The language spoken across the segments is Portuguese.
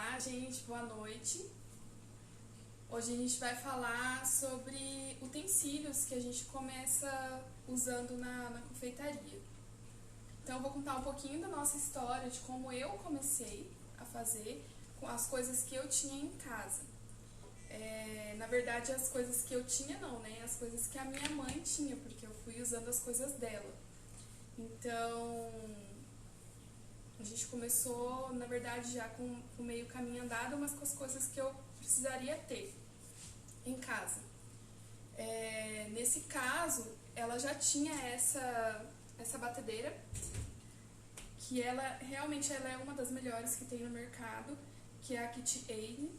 Olá, gente, boa noite. Hoje a gente vai falar sobre utensílios que a gente começa usando na confeitaria. Então eu vou contar um pouquinho da nossa história, de como eu comecei a fazer com as coisas que eu tinha em casa. Na verdade, as coisas que eu tinha não, né? As coisas que a minha mãe tinha, porque eu fui usando as coisas dela. Então, a gente começou, na verdade, já com meio caminho andado, mas com as coisas que eu precisaria ter em casa. Nesse caso, ela já tinha essa batedeira, que ela realmente ela é uma das melhores que tem no mercado, que é a KitchenAid.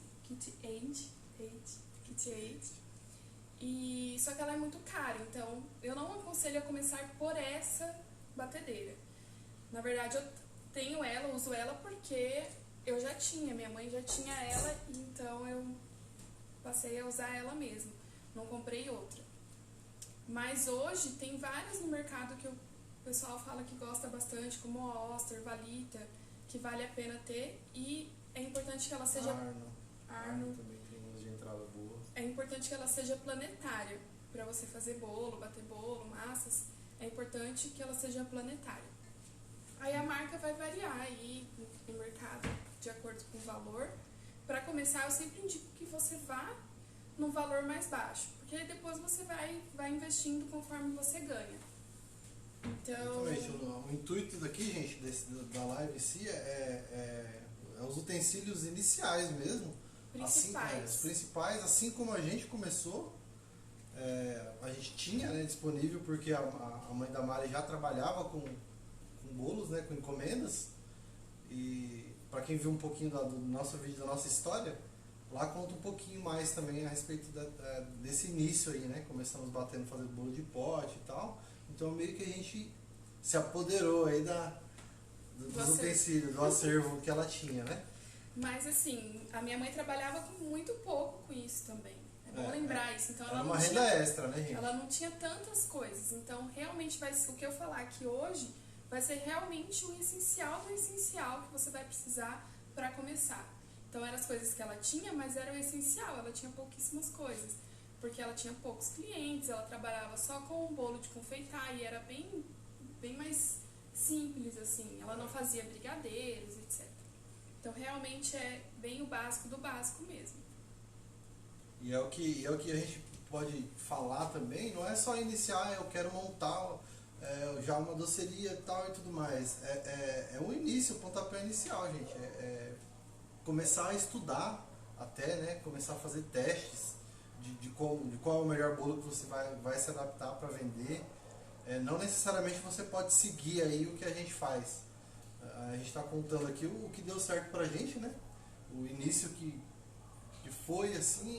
E só que ela é muito cara, então eu não aconselho a começar por essa batedeira. Na verdade, eu tenho ela, uso ela porque eu já tinha, minha mãe já tinha ela, então eu passei a usar ela mesmo, não comprei outra. Mas hoje tem várias no mercado que o pessoal fala que gosta bastante, como a Oster, Valita, que vale a pena ter, e é importante que ela seja... Arno também tem umas de entrada boa. É importante que ela seja planetária, para você fazer bolo, bater bolo, massas, é importante que ela seja planetária. Aí a marca vai variar aí no mercado de acordo com o valor. Para começar, eu sempre indico que você vá num valor mais baixo, porque aí depois você vai investindo conforme você ganha. Então... Exatamente. O intuito daqui, gente, da live em si é os utensílios iniciais mesmo. Principais. Os principais, assim como a gente começou, a gente tinha, né, disponível, porque a mãe da Mari já trabalhava com bolos, né, com encomendas. E para quem viu um pouquinho do nosso vídeo, da nossa história, lá conta um pouquinho mais também a respeito desse início aí, né? Começamos batendo, fazendo bolo de pote e tal. Então meio que a gente se apoderou aí dos utensílios, do acervo que ela tinha, né? Mas assim, a minha mãe trabalhava com muito pouco com isso também. É bom lembrar isso. Então, era uma renda extra, né, gente? Ela não tinha tantas coisas. Então, realmente, o que eu falar aqui hoje vai ser realmente o essencial do essencial que você vai precisar para começar. Então, eram as coisas que ela tinha, mas era o essencial. Ela tinha pouquíssimas coisas. Porque ela tinha poucos clientes, ela trabalhava só com o bolo de confeitar e era bem mais simples, assim. Ela não fazia brigadeiros, etc. Então, realmente é bem o básico do básico mesmo. E é o que a gente pode falar também, não é só iniciar, eu quero montar já uma doceria tal e tudo mais. É o início, o pontapé inicial, gente. Começar a estudar até, né? Começar a fazer testes de qual é o melhor bolo que você vai se adaptar para vender. Não necessariamente você pode seguir aí o que a gente faz. A gente está contando aqui o que deu certo pra gente, né? O início que foi assim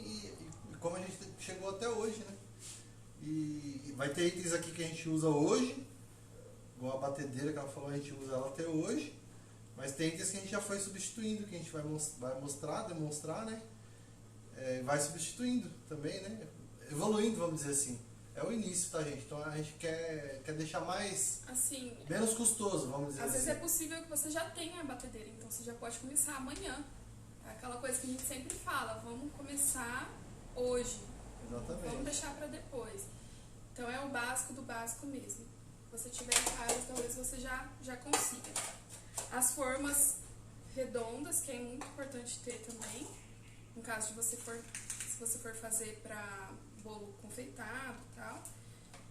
e como a gente chegou até hoje, né? E vai ter itens aqui que a gente usa hoje, igual a batedeira que ela falou, a gente usa ela até hoje, mas tem itens que a gente já foi substituindo, que a gente vai mostrar, demonstrar, né? Vai substituindo também, né? Evoluindo, vamos dizer assim. É o início, tá, gente? Então a gente quer deixar mais... Assim, menos custoso, vamos dizer assim. Às vezes é possível que você já tenha a batedeira, então você já pode começar amanhã. É aquela coisa que a gente sempre fala, vamos começar hoje. Exatamente. Vamos deixar para depois. Então é o básico do básico mesmo. Se você tiver em casa, talvez você já consiga. As formas redondas, que é muito importante ter também. No caso de se você for fazer para bolo confeitado e tal.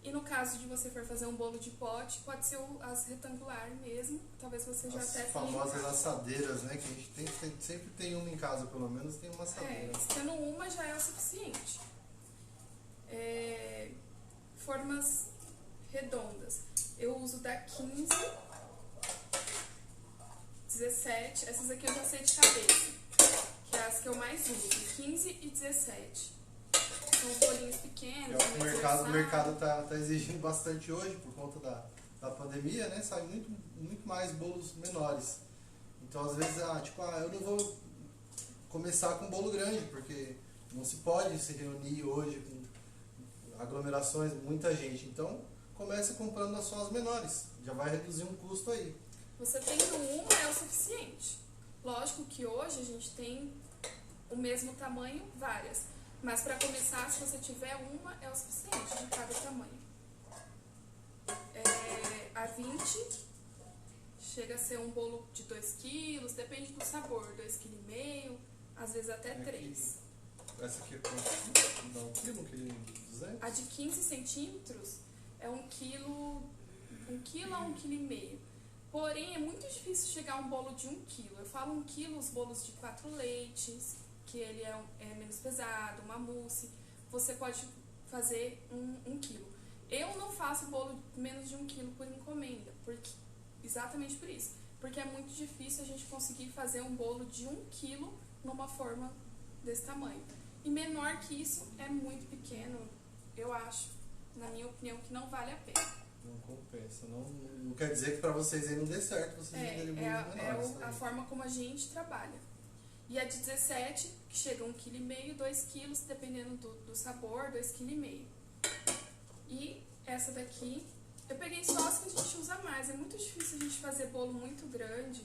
E no caso de você for fazer um bolo de pote, pode ser as retangular mesmo. Talvez você já até tenha. As famosas assadeiras, né? Que a gente sempre tem uma em casa, pelo menos tem uma assadeira. Tendo uma já é o suficiente. Formas redondas. Eu uso da 15, 17. Essas aqui eu já sei de cabeça, que é as que eu mais uso. 15 e 17. São bolinhos pequenos. O mercado tá exigindo bastante hoje, por conta da pandemia, né? Sai muito mais bolos menores. Então, às vezes, eu não vou começar com bolo grande, porque não se pode se reunir hoje com aglomerações, muita gente. Então, comece comprando só as menores. Já vai reduzir um custo aí. Você tendo uma é o suficiente. Lógico que hoje a gente tem o mesmo tamanho, várias. Mas para começar, se você tiver uma, é o suficiente de cada tamanho. A 20 chega a ser um bolo de 2 quilos, depende do sabor, 2,5 kg, às vezes até 3. Essa aqui é quanto? Dá 1 quilo, 1,2 kg? A de 15 centímetros é 1 quilo, 1 quilo a 1,5 kg. Porém, é muito difícil chegar a um bolo de 1 quilo. Eu falo 1 quilo, os bolos de 4 leites, que ele é menos pesado, uma mousse. Você pode fazer 1 quilo. Eu não faço bolo de menos de 1 quilo por encomenda, exatamente por isso. Porque é muito difícil a gente conseguir fazer um bolo de 1 quilo numa forma desse tamanho. E menor que isso é muito pequeno, eu acho, na minha opinião, que não vale a pena. Não compensa. Não quer dizer que pra vocês aí não dê certo, vocês venderem bolos menores. A forma como a gente trabalha. E a de 17, que chega a 1,5 kg, 2 kg, dependendo do sabor, 2,5 kg. E essa daqui, eu peguei só as que a gente usa mais. É muito difícil a gente fazer bolo muito grande.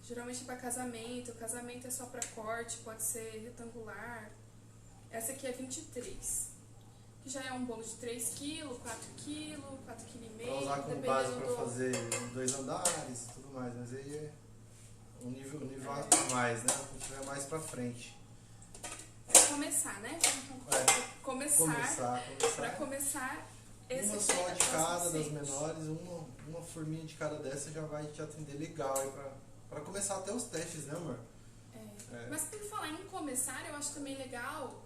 Geralmente é para casamento. O casamento é só para corte, pode ser retangular. Essa aqui é 23. Que já é um bolo de 3 kg, 4 kg, 4,5 kg. Pra usar como base para fazer 2 andares e tudo mais. Mas aí é um nível a mais, né? Quando tiver mais pra frente. Começar, né? Começar. Pra começar, esse uma aqui só é de cada das suficiente. menores, uma forminha de cada dessa já vai te atender legal aí pra começar até os testes, né, amor? Mas por falar em começar, eu acho também legal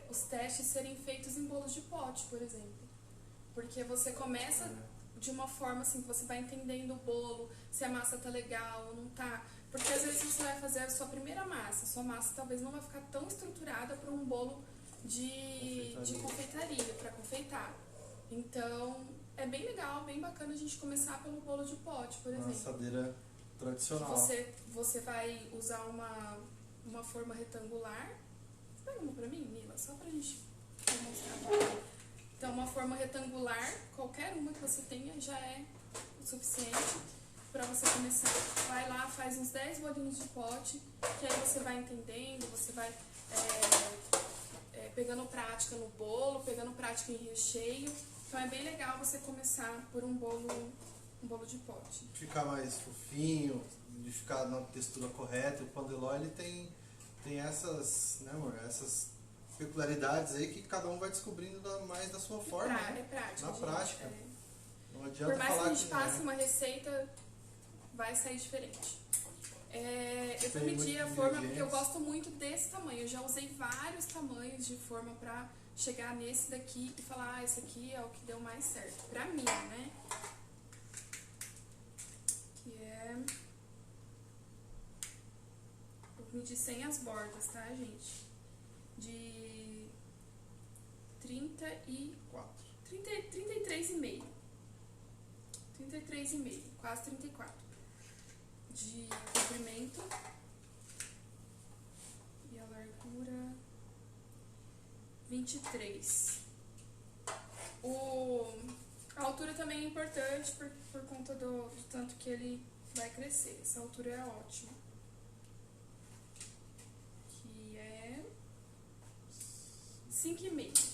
os testes serem feitos em bolos de pote, por exemplo. Porque você começa de uma forma assim que você vai entendendo o bolo, se a massa tá legal ou não tá. Porque às vezes você vai fazer a sua primeira massa, sua massa talvez não vai ficar tão estruturada para um bolo de confeitaria, para confeitar. Então, é bem legal, bem bacana a gente começar pelo bolo de pote, por exemplo. Uma assadeira tradicional. Você vai usar uma forma retangular. Pega uma pra mim, Mila, só pra gente mostrar. Então, uma forma retangular, qualquer uma que você tenha já é o suficiente para você começar. Vai lá, faz uns 10 bolinhos de pote, que aí você vai entendendo, você vai pegando prática no bolo, pegando prática em recheio. Então é bem legal você começar por um bolo de pote. Ficar mais fofinho, de ficar na textura correta. O pandeló ele tem essas, né, amor? Essas peculiaridades aí que cada um vai descobrindo mais da sua forma. É prática. Na gente, prática. Não adianta por mais falar que a gente passe uma receita, vai sair diferente. Eu fui medir a forma porque eu gosto muito desse tamanho. Eu já usei vários tamanhos de forma pra chegar nesse daqui e falar, esse aqui é o que deu mais certo. Pra mim, né? Que é... Vou medir sem as bordas, tá, gente? De 33,5. 33,5, quase 34. De comprimento. E a largura 23. A altura também é importante por conta do tanto que ele vai crescer. Essa altura é ótima. Que é 5,5.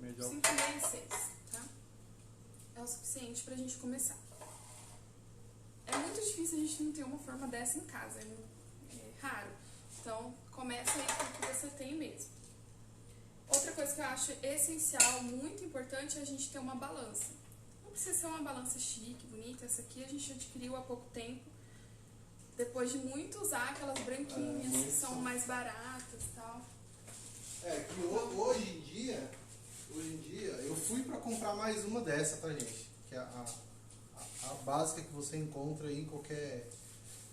5,5 e 6, tá? É o suficiente pra gente começar. É muito difícil a gente não ter uma forma dessa em casa, é raro. Então, começa aí com o que você tem mesmo. Outra coisa que eu acho essencial, muito importante, é a gente ter uma balança. Não precisa ser uma balança chique, bonita. Essa aqui a gente adquiriu há pouco tempo, depois de muito usar aquelas branquinhas que são mais baratas e tal. Que hoje em dia, eu fui pra comprar mais uma dessa, tá, gente? Que é a básica que você encontra aí em qualquer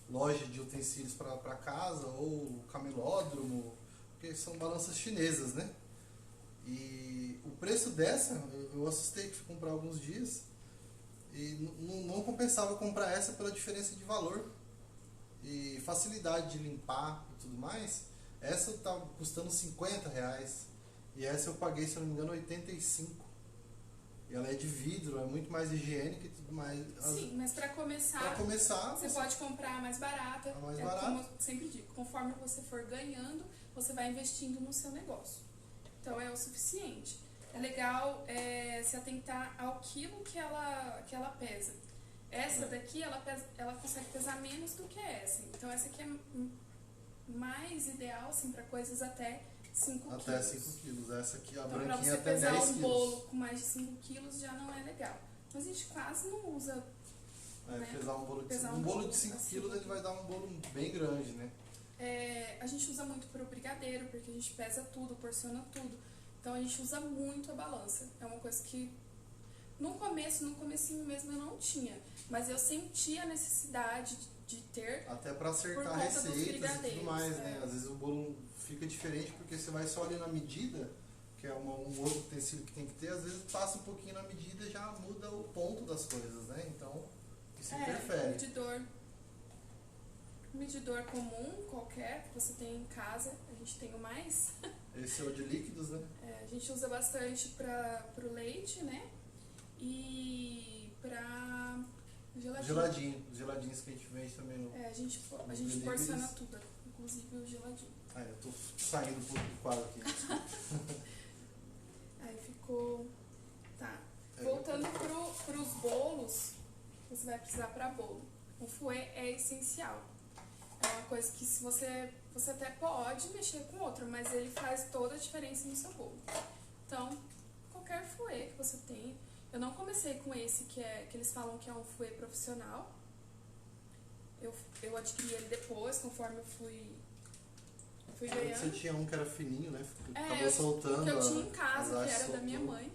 loja de utensílios para casa ou camelódromo, porque são balanças chinesas, né? E o preço dessa, eu assustei que fui comprar alguns dias e não compensava comprar essa pela diferença de valor e facilidade de limpar e tudo mais. Essa tá custando R$50 e essa eu paguei, se eu não me engano, 85. e ela é de vidro, é muito mais higiênica e tudo mais. Sim, mas para começar, você pode comprar a mais barata. A mais barata. Como eu sempre digo, conforme você for ganhando, você vai investindo no seu negócio. Então é o suficiente. É legal se atentar ao quilo que ela pesa. Essa daqui, ela consegue pesar menos do que essa. Então essa aqui é mais ideal, assim, para coisas até 5 quilos. Até 5 quilos. Essa aqui, a então, branquinha até 10 quilos. Pra você pesar um bolo com mais de 5 quilos já não é legal. Mas a gente quase não usa, né? Pesar um bolo de 5 um bolo de 5 assim, quilos, ele vai dar um bolo bem grande, né? A gente usa muito pro brigadeiro, porque a gente pesa tudo, porciona tudo. Então a gente usa muito a balança. É uma coisa que no comecinho mesmo eu não tinha. Mas eu senti a necessidade de ter. Até para acertar receitas e tudo mais, né? Às vezes o bolo fica diferente porque você vai só ali na medida, que é um outro utensílio que tem que ter, às vezes passa um pouquinho na medida e já muda o ponto das coisas, né? Então isso interfere. Medidor comum, qualquer, que você tem em casa, a gente tem o mais. Esse é o de líquidos, né? A gente usa bastante para o leite, né? E para geladinho. Os geladinhos que a gente vende também no. A gente porciona tudo, inclusive o geladinho. Eu tô saindo um pouco do quadro aqui. Aí ficou. Tá. Voltando pros bolos, você vai precisar para bolo. O fouet é essencial. É uma coisa que se você até pode mexer com outro, mas ele faz toda a diferença no seu bolo. Então, qualquer fouet que você tenha. Eu não comecei com esse que eles falam que é um fouet profissional. Eu adquiri ele depois, conforme eu fui ganhando. Você tinha um que era fininho, né? Acabou soltando. Que eu tinha em casa, que era soltou. Da minha mãe,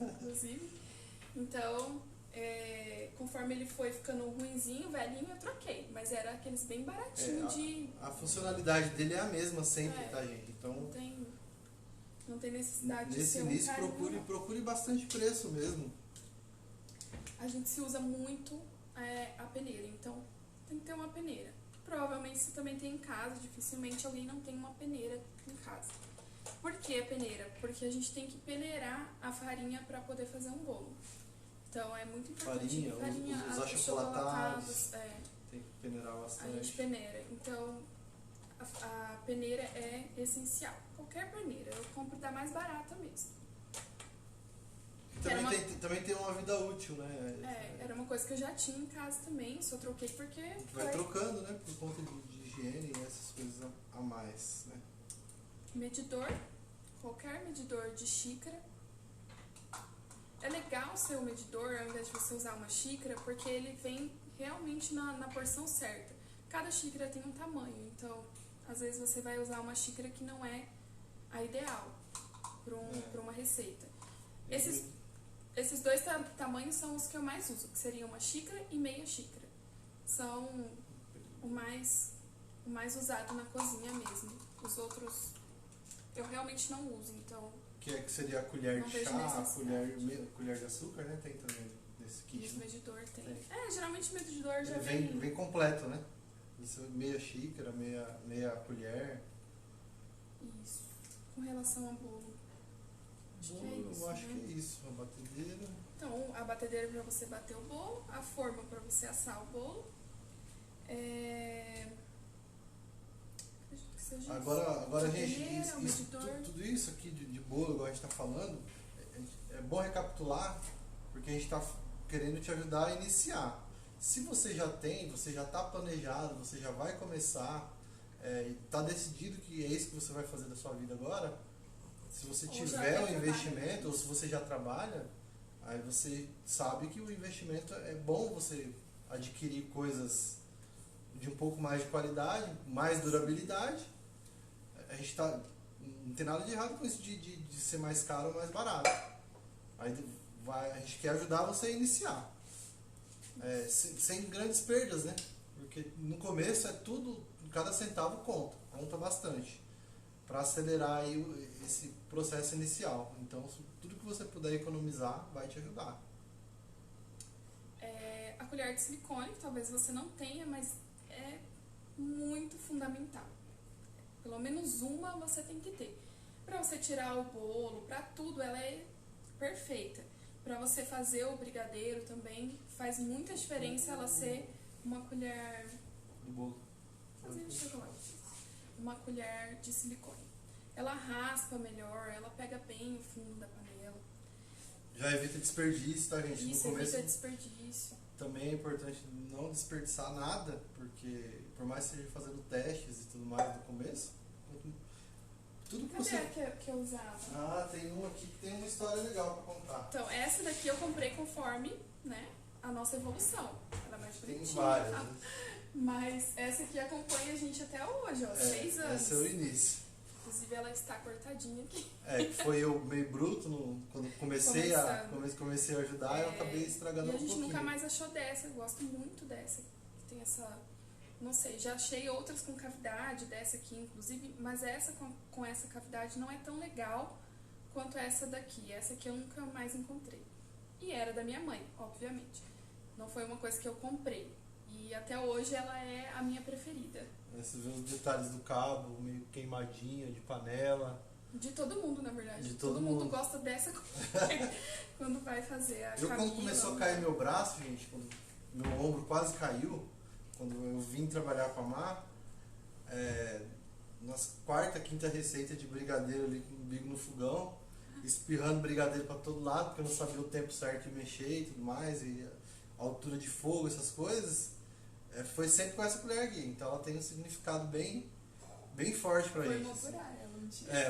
inclusive. Então, conforme ele foi ficando ruinzinho, velhinho, eu troquei. Mas era aqueles bem baratinhos A funcionalidade dele é a mesma sempre, tá, gente? Então, não tem necessidade de ser início, procure bastante preço mesmo. A gente se usa muito a peneira, então tem que ter uma peneira. Provavelmente você também tem em casa, dificilmente alguém não tem uma peneira em casa. Por que a peneira? Porque a gente tem que peneirar a farinha para poder fazer um bolo. Então é muito importante. Farinha, os achocolatados. Tem que peneirar bastante. A gente peneira. Então a peneira é essencial. Qualquer peneira. Eu compro da mais barata mesmo. Também tem uma vida útil, né? Era uma coisa que eu já tinha em casa também, só troquei porque... Vai trocando, né? Por conta de higiene e essas coisas a mais, né? Medidor. Qualquer medidor de xícara. É legal ser um medidor ao invés de você usar uma xícara, porque ele vem realmente na porção certa. Cada xícara tem um tamanho, então às vezes você vai usar uma xícara que não é a ideal para uma receita. Esses dois tamanhos são os que eu mais uso, que seriam uma xícara e meia xícara. São o mais usado na cozinha mesmo. Os outros eu realmente não uso, então... Que seria a colher de chá, a colher de açúcar, né? Tem também nesse kit. Esse medidor tem. Geralmente o medidor já vem completo, né? Isso, meia xícara, meia colher. Isso. Com relação ao bolo. Eu acho que é isso. A batedeira. Então, a batedeira para você bater o bolo, a forma para você assar o bolo. Agora a gente. Tudo isso aqui de bolo, igual a gente está falando, é bom recapitular, porque a gente está querendo te ajudar a iniciar. Se você já tem, você já está planejado, você já vai começar, está decidido que é isso que você vai fazer da sua vida agora, se você tiver um investimento, ou se você já trabalha, aí você sabe que o investimento é bom você adquirir coisas de um pouco mais de qualidade, mais durabilidade. A gente não tem nada de errado com isso de ser mais caro ou mais barato. Aí a gente quer ajudar você a iniciar. Sem grandes perdas, né? Porque no começo cada centavo conta bastante. Para acelerar aí esse processo inicial. Então, tudo que você puder economizar vai te ajudar. A colher de silicone, que talvez você não tenha, mas é muito fundamental. Pelo menos uma você tem que ter. Para você tirar o bolo, para tudo, ela é perfeita. para você fazer o brigadeiro também, faz muita diferença ela ser uma colher... Do bolo. Fazer chocolate. Uma colher de silicone. Ela raspa melhor, ela pega bem o fundo da panela. Já evita desperdício, tá, gente? Isso, no começo evita desperdício. também é importante não desperdiçar nada, porque por mais que esteja fazendo testes e tudo mais no começo, tudo que Cadê você... a que eu usava? Ah, tem uma aqui que tem uma história legal pra contar. Então, essa daqui eu comprei conforme, né, a nossa evolução. Ela é mais Tem bonitinha. várias. Tá? Né? Mas essa aqui acompanha a gente até hoje, ó, 6 anos. Esse é o início. Inclusive ela está cortadinha aqui. Que foi eu meio bruto quando comecei a ajudar, eu acabei estragando e um a gente pouquinho. nunca mais achou dessa, eu gosto muito dessa. Que tem essa, não sei, já achei outras com cavidade, dessa aqui inclusive, mas essa com essa cavidade não é tão legal quanto essa daqui. Essa aqui eu nunca mais encontrei. E era da minha mãe, obviamente. Não foi uma coisa que eu comprei. E até hoje ela é a minha preferida. Você vê os detalhes do cabo, meio queimadinha, de panela. De todo mundo, na verdade. De todo mundo gosta dessa quando vai fazer a Camila. Quando começou a cair meu braço, gente, quando meu ombro quase caiu, quando eu vim trabalhar com a Mar, nas quarta, quinta receita de brigadeiro ali com o bico no fogão, espirrando brigadeiro para todo lado, porque eu não sabia o tempo certo de mexer e tudo mais, e a altura de fogo, essas coisas, foi sempre com essa colher aqui. Então ela tem um significado bem forte pra gente. Assim.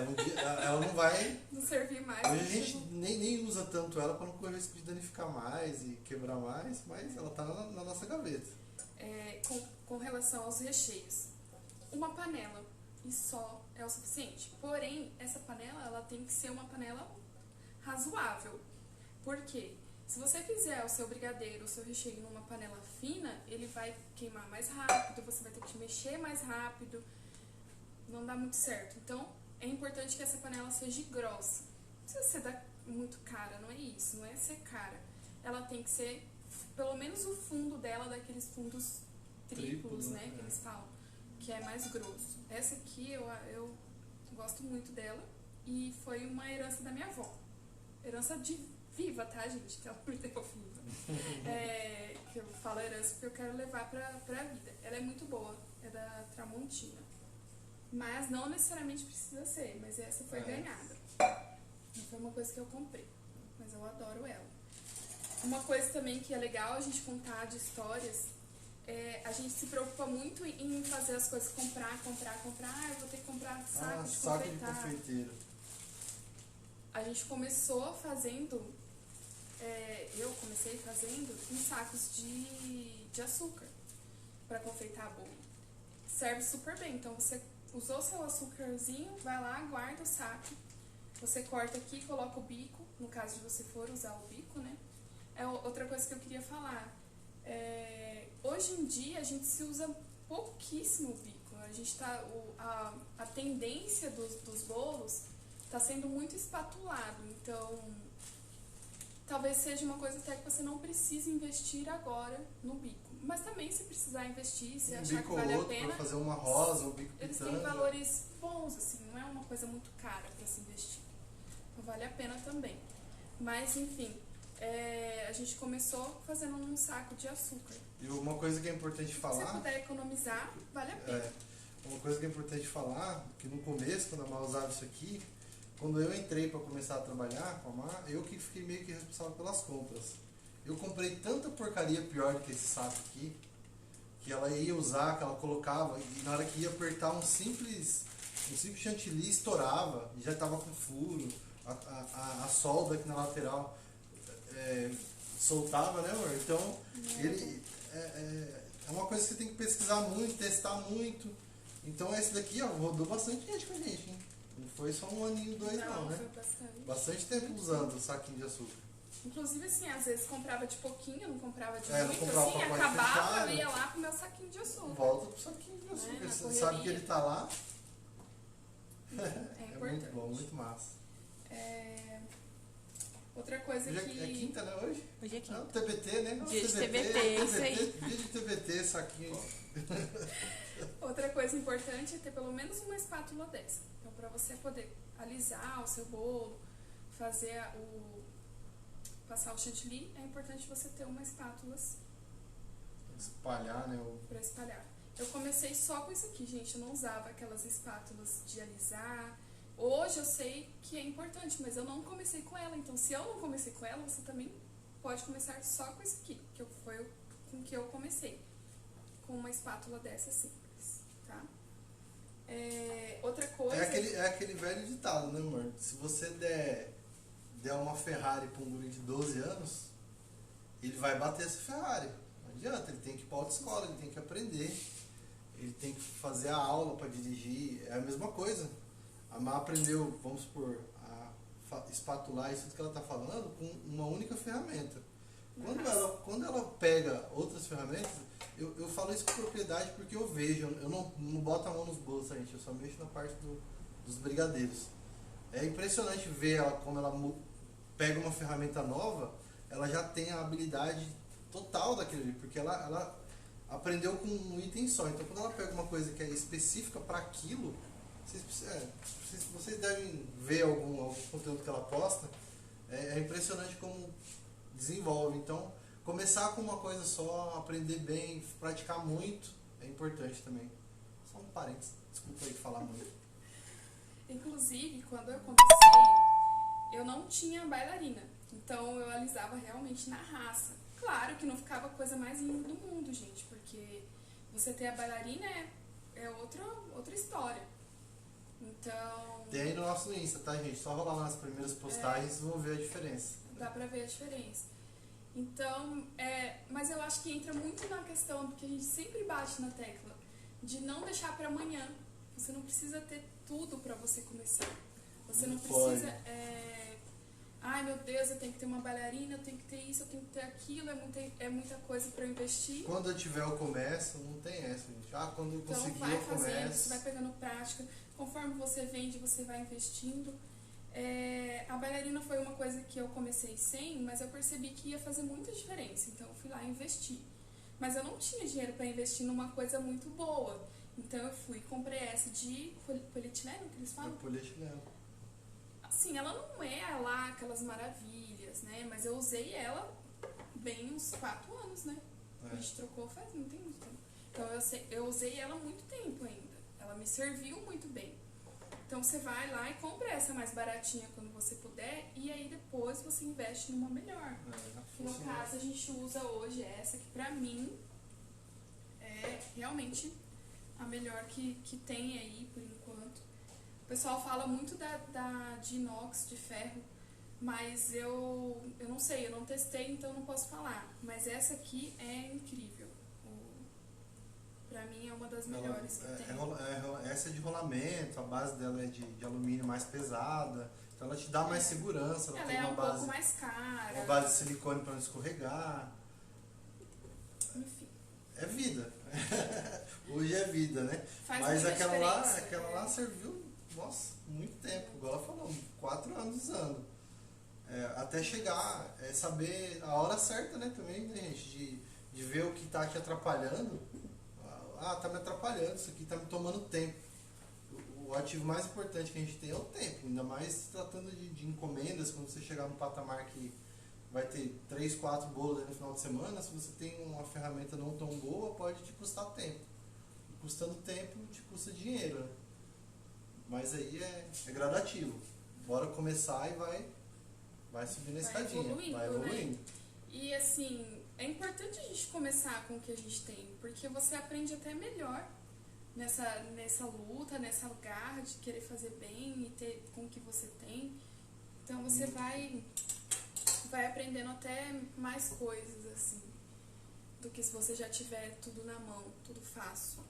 Um dia ela não vai... não servir mais. Hoje a gente nem usa tanto ela para não correr o risco de danificar mais e quebrar mais, mas ela tá na nossa gaveta. Com relação aos recheios, uma panela e só é o suficiente. Porém, essa panela ela tem que ser uma panela razoável. Por quê? Se você fizer o seu brigadeiro, o seu recheio numa panela fina, ele vai queimar mais rápido, você vai ter que mexer mais rápido, não dá muito certo. Então, é importante que essa panela seja grossa. Não precisa ser muito cara, não é isso, não é ser cara. Ela tem que ser, pelo menos o fundo dela, daqueles fundos triplos, né, que eles falam, que é mais grosso. Essa aqui eu gosto muito dela e foi uma herança da minha avó. Herança viva, tá, gente? Que ela me deu viva. Que eu falo herança porque eu quero levar pra vida. Ela é muito boa, é da Tramontina. Mas não necessariamente precisa ser, mas essa foi ganhada. Não foi uma coisa que eu comprei, mas eu adoro ela. Uma coisa também que é legal a gente contar de histórias, a gente se preocupa muito em fazer as coisas, comprar. Eu vou ter que comprar saco de confeiteiro. A gente começou fazendo, eu comecei fazendo em sacos de açúcar para confeitar bolo. Serve super bem, então você usou seu açúcarzinho, vai lá, guarda o saco, você corta aqui, coloca o bico, no caso de você for usar o bico, né? Outra coisa que eu queria falar, hoje em dia a gente se usa pouquíssimo o bico, a gente a tendência dos bolos está sendo muito espatulado, então talvez seja uma coisa até que você não precise investir agora no bico. Mas também se precisar investir, se achar que vale a pena, para fazer uma rosa, um bico eles pitanga. têm valores bons, assim, não é uma coisa muito cara para se investir. Então vale a pena também. Mas enfim, a gente começou fazendo um saco de açúcar. E uma coisa que é importante falar... Se você puder economizar, vale a pena. Uma coisa que é importante falar, que no começo, quando a Mar usava isso aqui, quando eu entrei para começar a trabalhar com a Mar, eu que fiquei meio que responsável pelas compras. Eu comprei tanta porcaria pior do que esse saco aqui, que ela ia usar, que ela colocava, e na hora que ia apertar um simples chantilly estourava, e já estava com furo, a solda aqui na lateral soltava, né, amor? Então, ele é uma coisa que você tem que pesquisar muito, testar muito. Então, esse daqui, ó, rodou bastante gente com a gente, hein? Não foi só um aninho, 2 não, né? Foi bastante tempo usando o saquinho de açúcar. Inclusive, assim, às vezes comprava de pouquinho, não comprava de não muito, comprava assim, pacote acabava, fechado. Eu ia lá com o meu saquinho de açúcar. Volta pro saquinho de açúcar, você sabe que ele tá lá. É importante. Muito bom, muito massa. Outra coisa hoje que... É quinta, né, hoje? Hoje é quinta. É o TBT, né? Dia de TBT, isso aí. Dia de TBT, saquinho. Outra coisa importante é ter pelo menos uma espátula dessa. Então, para você poder alisar o seu bolo, fazer passar o chantilly, é importante você ter uma espátula assim, Espalhar, né? pra espalhar. Eu comecei só com isso aqui, gente. Eu não usava aquelas espátulas de alisar. Hoje eu sei que é importante, mas eu não comecei com ela. Então, se eu não comecei com ela, você também pode começar só com isso aqui, que foi com que eu comecei. Com uma espátula dessa simples, tá? Outra coisa... É aquele velho ditado, né, amor? Se você der uma Ferrari pra um guri de 12 anos, ele vai bater essa Ferrari. Não adianta, ele tem que ir pra autoescola, ele tem que aprender. Ele tem que fazer a aula para dirigir. É a mesma coisa. A Má aprendeu, vamos supor, a espatular isso que ela está falando com uma única ferramenta. Quando ela pega outras ferramentas, eu falo isso com propriedade porque eu vejo. Eu não boto a mão nos bolsos, gente. Eu só mexo na parte dos brigadeiros. É impressionante ver ela, como ela pega uma ferramenta nova, ela já tem a habilidade total daquele ali, porque ela aprendeu com um item só. Então, quando ela pega uma coisa que é específica para aquilo, vocês devem ver algum conteúdo que ela posta, é impressionante como desenvolve. Então, começar com uma coisa só, aprender bem, praticar muito, é importante também. Só um parênteses, desculpa aí falar muito. Inclusive, quando eu comecei, eu não tinha bailarina. Então, eu alisava realmente na raça. Claro que não ficava a coisa mais linda do mundo, gente, porque você ter a bailarina é outra história. Então... Tem aí no nosso Insta, tá, gente? Só rolar lá nas primeiras postagens, vocês vão ver a diferença. Dá pra ver a diferença. Então, mas eu acho que entra muito na questão do que a gente sempre bate na tecla, de não deixar pra amanhã. Você não precisa ter tudo pra você começar. Você não precisa... ai meu Deus, eu tenho que ter uma bailarina, eu tenho que ter isso, eu tenho que ter aquilo, é muita coisa pra eu investir. Quando eu tiver eu começo, não tem essa, gente. Quando eu conseguir então, vai eu fazendo, começo. você vai pegando prática, conforme você vende, você vai investindo. A bailarina foi uma coisa que eu comecei sem, mas eu percebi que ia fazer muita diferença, então eu fui lá e investi. Mas eu não tinha dinheiro pra investir numa coisa muito boa, então eu fui e comprei essa de polietileno, que eles falam? Polietileno. Assim, ela não é lá aquelas maravilhas, né? Mas eu usei ela bem uns 4 anos, né? A gente trocou faz não tem muito tempo. Então eu usei ela há muito tempo ainda. Ela me serviu muito bem. Então você vai lá e compra essa mais baratinha quando você puder e aí depois você investe numa melhor. No caso a gente usa hoje essa que pra mim é realmente a melhor que tem aí por enquanto. O pessoal fala muito de inox, de ferro, mas eu não sei, eu não testei, então não posso falar. Mas essa aqui é incrível. Pra mim é uma das melhores que tem. Essa é de rolamento, a base dela é de alumínio mais pesada, então ela te dá mais segurança. Ela tem é uma um base, pouco mais cara. uma base de silicone para não escorregar. Enfim. É vida. Hoje é vida, né? Faz mas muita aquela diferença, lá serviu, nossa, muito tempo. Igual ela falou, 4 anos usando. Até chegar, saber a hora certa, né, também, né, gente? De ver o que tá te atrapalhando. Tá me atrapalhando, isso aqui tá me tomando tempo. O ativo mais importante que a gente tem é o tempo, ainda mais se tratando de encomendas, quando você chegar no patamar que vai ter 3, 4 bolos no final de semana, se você tem uma ferramenta não tão boa, pode te custar tempo. E custando tempo, te custa dinheiro, né? Mas aí é gradativo. Bora começar e vai subir na escadinha. Vai evoluindo. Né? E assim, é importante a gente começar com o que a gente tem, porque você aprende até melhor nessa luta, nessa garra de querer fazer bem e ter com o que você tem. Então você vai aprendendo até mais coisas, assim, do que se você já tiver tudo na mão, tudo fácil.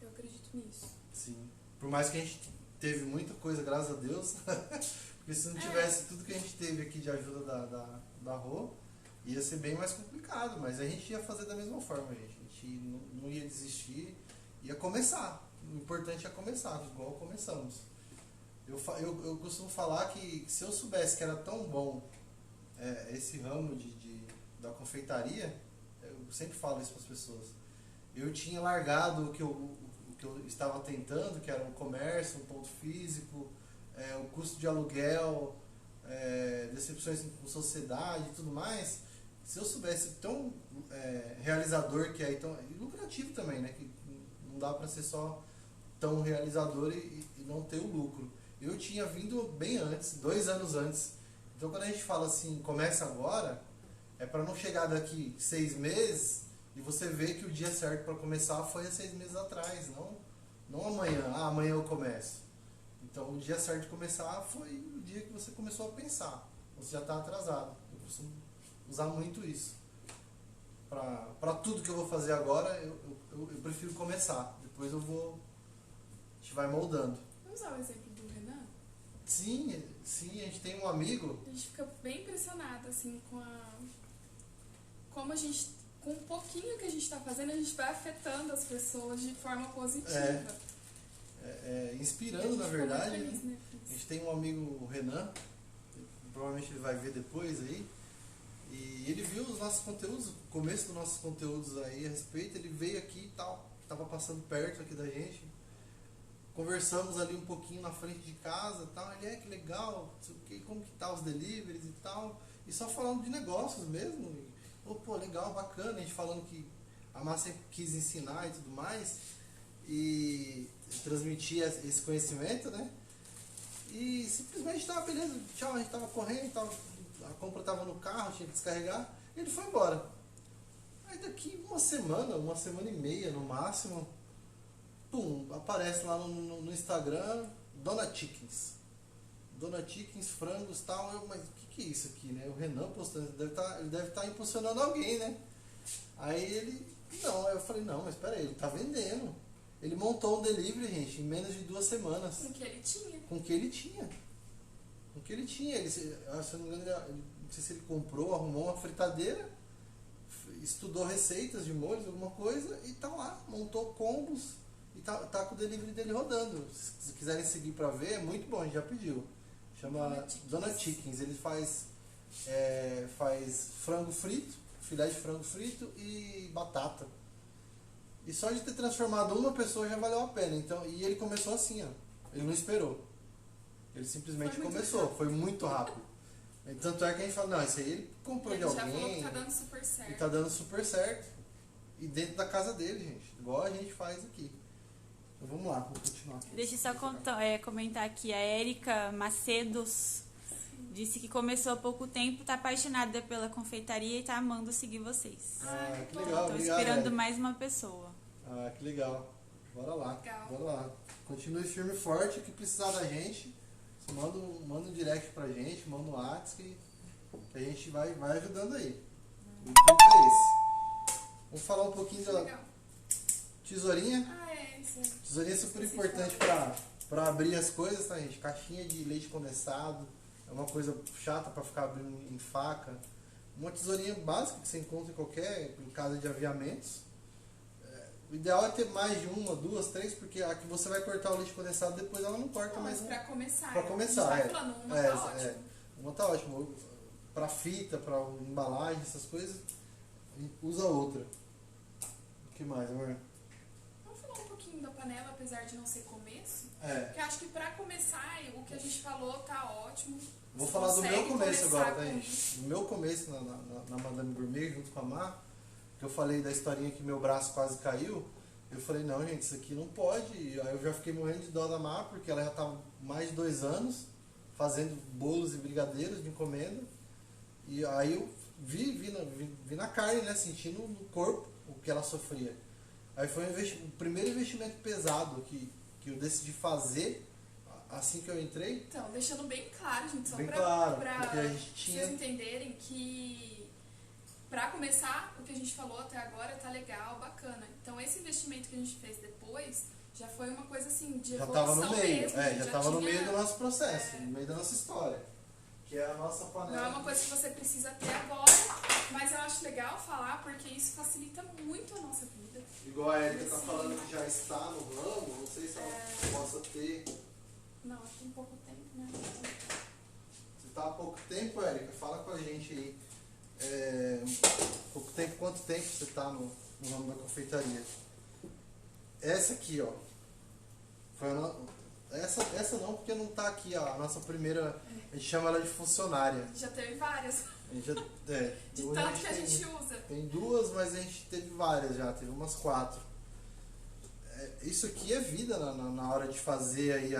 Eu acredito nisso. Sim. Por mais que a gente teve muita coisa, graças a Deus, porque se não tivesse tudo que a gente teve aqui de ajuda da Rô, ia ser bem mais complicado, mas a gente ia fazer da mesma forma, gente. A gente não ia desistir, ia começar. O importante é começar, igual começamos. Eu costumo falar que se eu soubesse que era tão bom esse ramo da confeitaria, eu sempre falo isso para as pessoas. Eu tinha largado o que eu estava tentando, que era um comércio, um ponto físico, o custo de aluguel, decepções com sociedade e tudo mais, se eu soubesse tão realizador que é, então, e lucrativo também, né? Que não dá para ser só tão realizador e não ter o lucro. Eu tinha vindo bem antes, 2 anos antes. Então quando a gente fala assim, começa agora, é para não chegar daqui 6 meses e você ver que o dia certo para começar foi há 6 meses atrás, não amanhã. Amanhã eu começo. Então o dia certo de começar foi o dia que você começou a pensar. Você já está atrasado. Eu costumo usar muito isso. Para tudo que eu vou fazer agora, eu prefiro começar. Depois a gente vai moldando. Vamos usar o exemplo do Renan? Sim, a gente tem um amigo. A gente fica bem impressionado, assim, como a gente, com um pouquinho que a gente está fazendo, a gente vai afetando as pessoas de forma positiva. Inspirando, na verdade. Feliz, né? A gente tem um amigo, o Renan, provavelmente ele vai ver depois aí. E ele viu os nossos conteúdos, o começo dos nossos conteúdos aí a respeito, ele veio aqui e tal, estava passando perto aqui da gente. Conversamos ali um pouquinho na frente de casa e tal, ele, que legal, não sei o que, como que tá os deliveries e tal, e só falando de negócios mesmo, pô, legal, bacana, a gente falando que a Má sempre quis ensinar e tudo mais, e transmitir esse conhecimento, né, e simplesmente tava, beleza, tchau, a gente tava correndo, a compra tava no carro, tinha que descarregar, e ele foi embora. Aí daqui uma semana e meia no máximo, pum, aparece lá no Instagram, Dona Chickens, frangos e tal. Mas o que é isso aqui, né? O Renan postando, ele deve estar impulsionando alguém, né? Aí ele, não, aí eu falei, não, mas peraí, ele tá vendendo. Ele montou um delivery, gente, em menos de 2 semanas. Com o que ele tinha. Ele, se eu não me engano, não sei se ele comprou, arrumou uma fritadeira, estudou receitas de molhos, alguma coisa, e tá lá, montou combos. E tá com o delivery dele rodando. Se quiserem seguir pra ver, é muito bom, a gente já pediu. Chama Dona Chickens. Ele faz frango frito, filé de frango frito e batata. E só de ter transformado uma pessoa já valeu a pena. Então, e ele começou assim, ó. Ele não esperou. Ele simplesmente começou. Foi muito rápido. Tanto é que a gente fala, não, isso aí ele comprou de alguém. Já falou que tá dando super certo. E tá dando super certo. E dentro da casa dele, gente. Igual a gente faz aqui. Então vamos lá, vamos continuar. Deixa eu só comentar aqui. A Érica Macedos disse que começou há pouco tempo, tá apaixonada pela confeitaria e tá amando seguir vocês. Que legal. Tô inspirando mais uma pessoa. Que legal. Bora lá. Legal. Bora lá. Continue firme e forte. O que precisar da gente, manda um direct pra gente, manda um WhatsApp que a gente vai ajudando aí. O intuito é esse. Vamos falar um pouquinho da tesourinha. Tesourinha é super importante para abrir as coisas, tá, gente? Caixinha de leite condensado é uma coisa chata para ficar abrindo em faca. Uma tesourinha básica que você encontra em qualquer casa de aviamentos. O ideal é ter mais de 1, 2, 3, porque a que você vai cortar o leite condensado depois ela não corta mais. Para começar. Para começar, a gente tá falando, uma tá ótimo. Uma tá ótimo. Para fita, para embalagem, essas coisas, usa outra. O que mais, amor? Da panela, apesar de não ser começo, porque acho que pra começar o que a gente falou tá ótimo. Vou falar do meu começo agora, tá, gente? Do meu começo na Madame Gourmet, junto com a Má, que eu falei da historinha que meu braço quase caiu. Eu falei, não, gente, isso aqui não pode. E aí eu já fiquei morrendo de dó da Má, porque ela já estava mais de 2 anos fazendo bolos e brigadeiros de encomenda. E aí eu vi na carne, né, sentindo no corpo o que ela sofria. Aí foi o primeiro investimento pesado que eu decidi fazer assim que eu entrei. Então, deixando bem claro, gente, só pra porque a gente vocês entenderem que pra começar, o que a gente falou até agora tá legal, bacana. Então, esse investimento que a gente fez depois já foi uma coisa assim, de evolução já tava no meio, mesmo. já tava no meio do nosso processo, no meio da nossa história. Que é a nossa panela. Não é uma coisa que você precisa ter agora, mas eu acho legal falar porque isso facilita muito a nossa vida. Igual a Erika tá falando que já está no ramo, não sei se ela possa ter. Não, tem pouco tempo, né? Você tá há pouco tempo, Erika? Fala com a gente aí. Pouco tempo, quanto tempo você tá no ramo da confeitaria? Essa aqui, ó. Essa não, porque não tá aqui, ó. A nossa primeira, a gente chama ela de funcionária. Já teve várias. A gente de tanto que a gente usa. Tem duas, mas a gente teve várias já, teve umas 4. Isso aqui é vida na hora de fazer aí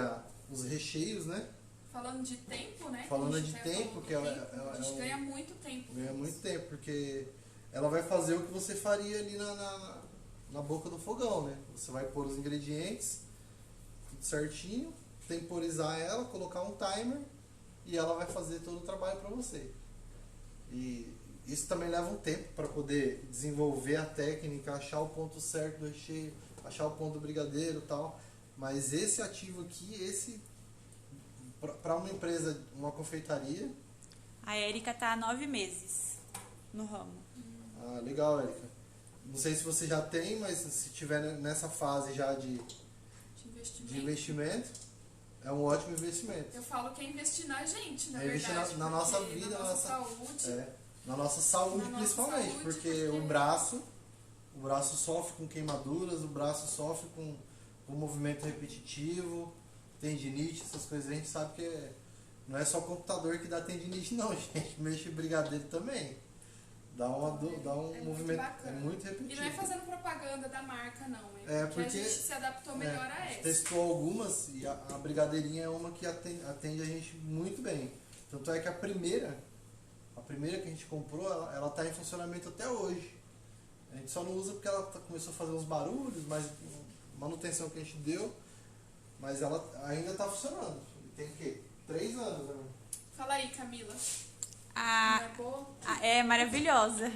os recheios, né? Falando de tempo, né? Falando de tempo, que a gente ganha muito tempo. Ganha muito tempo, porque ela vai fazer o que você faria ali na boca do fogão, né? Você vai pôr os ingredientes, tudo certinho, temporizar ela, colocar um timer e ela vai fazer todo o trabalho para você. E isso também leva um tempo para poder desenvolver a técnica, achar o ponto certo do recheio, achar o ponto do brigadeiro e tal. Mas esse ativo aqui, para uma empresa, uma confeitaria... A Érica tá há 9 meses no ramo. Ah, legal, Érica. Não sei se você já tem, mas se tiver nessa fase já de investimento, é um ótimo investimento. Eu falo que é investir na gente, na investir verdade. na nossa vida, na nossa saúde. Na nossa saúde, principalmente, porque o braço sofre com queimaduras, o braço sofre com movimento repetitivo, tendinite, essas coisas. A gente sabe que não é só computador que dá tendinite, não, gente. Mexe brigadeiro também. Dá um movimento. É muito repetitivo. E não é fazendo propaganda da marca, não. Porque a gente se adaptou melhor a essa. Testou algumas e a brigadeirinha é uma que atende a gente muito bem. Tanto é que a primeira que a gente comprou, ela está em funcionamento até hoje. A gente só não usa porque ela começou a fazer uns barulhos, mas manutenção que a gente deu, mas ela ainda está funcionando. Tem o quê? 3 anos, né? Fala aí, Camila. Não é boa? É maravilhosa.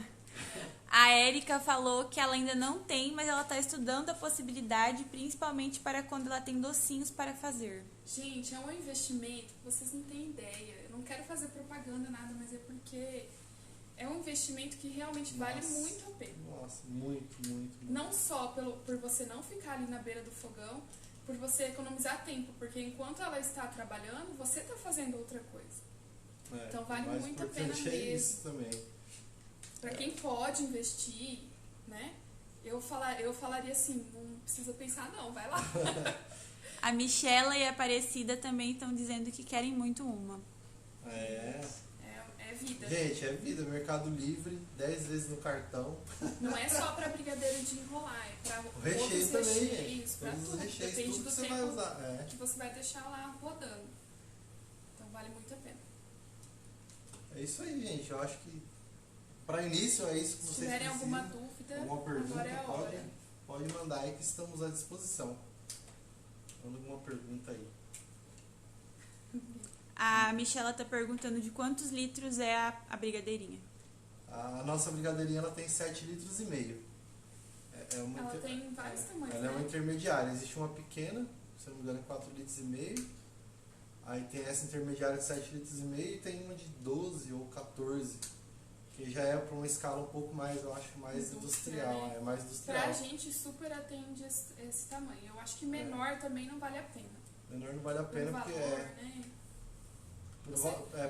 A Érica falou que ela ainda não tem, mas ela está estudando a possibilidade, principalmente para quando ela tem docinhos para fazer. Gente, é um investimento que vocês não têm ideia. Eu não quero fazer propaganda, nada, mas é porque é um investimento que realmente vale muito a pena. Nossa, muito. Não só por você não ficar ali na beira do fogão, por você economizar tempo, porque enquanto ela está trabalhando, você está fazendo outra coisa. Então vale muito a pena mesmo. Isso também. Para quem pode investir, né? Eu falaria assim, não precisa pensar não, vai lá. A Michela e a Aparecida também estão dizendo que querem muito uma. É vida. Gente, é vida. Mercado Livre, 10 vezes no cartão. Não é só para brigadeiro de enrolar, é para o recheio também, gente. Para tudo. Recheios, depende tudo do que tempo você vai usar. que você vai deixar lá rodando. Então vale muito a pena. É isso aí, gente. Eu acho que para início é isso que vocês precisam. Se tiverem alguma dúvida, alguma pergunta, agora é a hora. pode mandar aí que estamos à disposição. Manda alguma pergunta aí. A Michela está perguntando de quantos litros é a brigadeirinha. A nossa brigadeirinha ela tem 7,5 litros. Ela tem vários tamanhos, Ela é uma intermediária. Existe uma pequena, se não me engano, 4,5 litros. Aí tem essa intermediária de 7,5 litros e tem uma de 12 ou 14, que já é para uma escala um pouco mais, eu acho, mais industrial. Né? É mais industrial. Pra gente super atende esse tamanho. Eu acho que menor também não vale a pena. Menor não vale a pena pelo porque valor, né?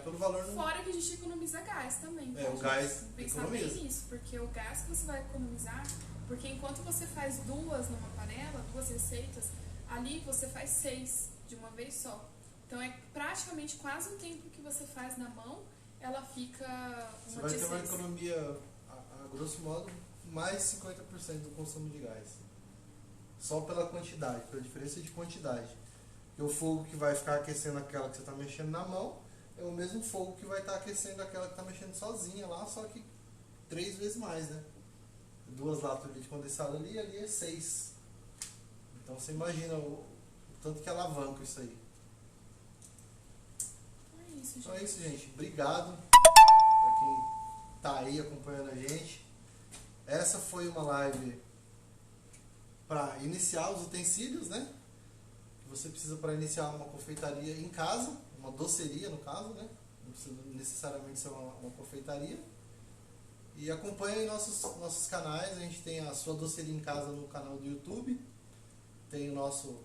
Pelo valor não... Fora que a gente economiza gás também. O gás pensar economiza. bem nisso, porque o gás que você vai economizar, porque enquanto você faz 2 numa panela, 2 receitas, ali você faz 6 de uma vez só. Então é praticamente quase o tempo que você faz na mão, ela fica Você vai ter uma economia, a grosso modo, mais 50% do consumo de gás. Só pela quantidade, pela diferença de quantidade. Porque o fogo que vai ficar aquecendo aquela que você está mexendo na mão é o mesmo fogo que vai estar aquecendo aquela que está mexendo sozinha lá, só que 3 vezes mais, né? 2 latas de leite condensado ali é 6. Então você imagina o tanto que alavanca isso aí. Então é isso, gente. Obrigado para quem tá aí acompanhando a gente. Essa foi uma live para iniciar os utensílios, né? Que você precisa para iniciar uma confeitaria em casa, uma doceria no caso, né? Não precisa necessariamente ser uma confeitaria. E acompanhe aí nossos canais. A gente tem a Sua Doceria em Casa no canal do YouTube. Tem o nosso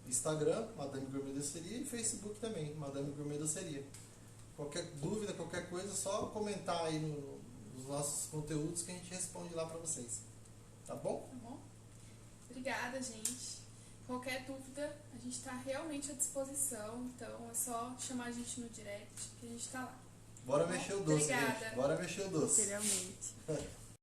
Instagram, Madame Gourmet Doceria, e Facebook também, Madame Gourmet Doceria. Qualquer dúvida, qualquer coisa, só comentar aí nos nossos conteúdos que a gente responde lá para vocês. Tá bom? Tá bom. Obrigada, gente. Qualquer dúvida, a gente está realmente à disposição, então é só chamar a gente no direct que a gente está lá. Bora mexer o doce, Obrigada. gente. Bora mexer o doce. Literalmente.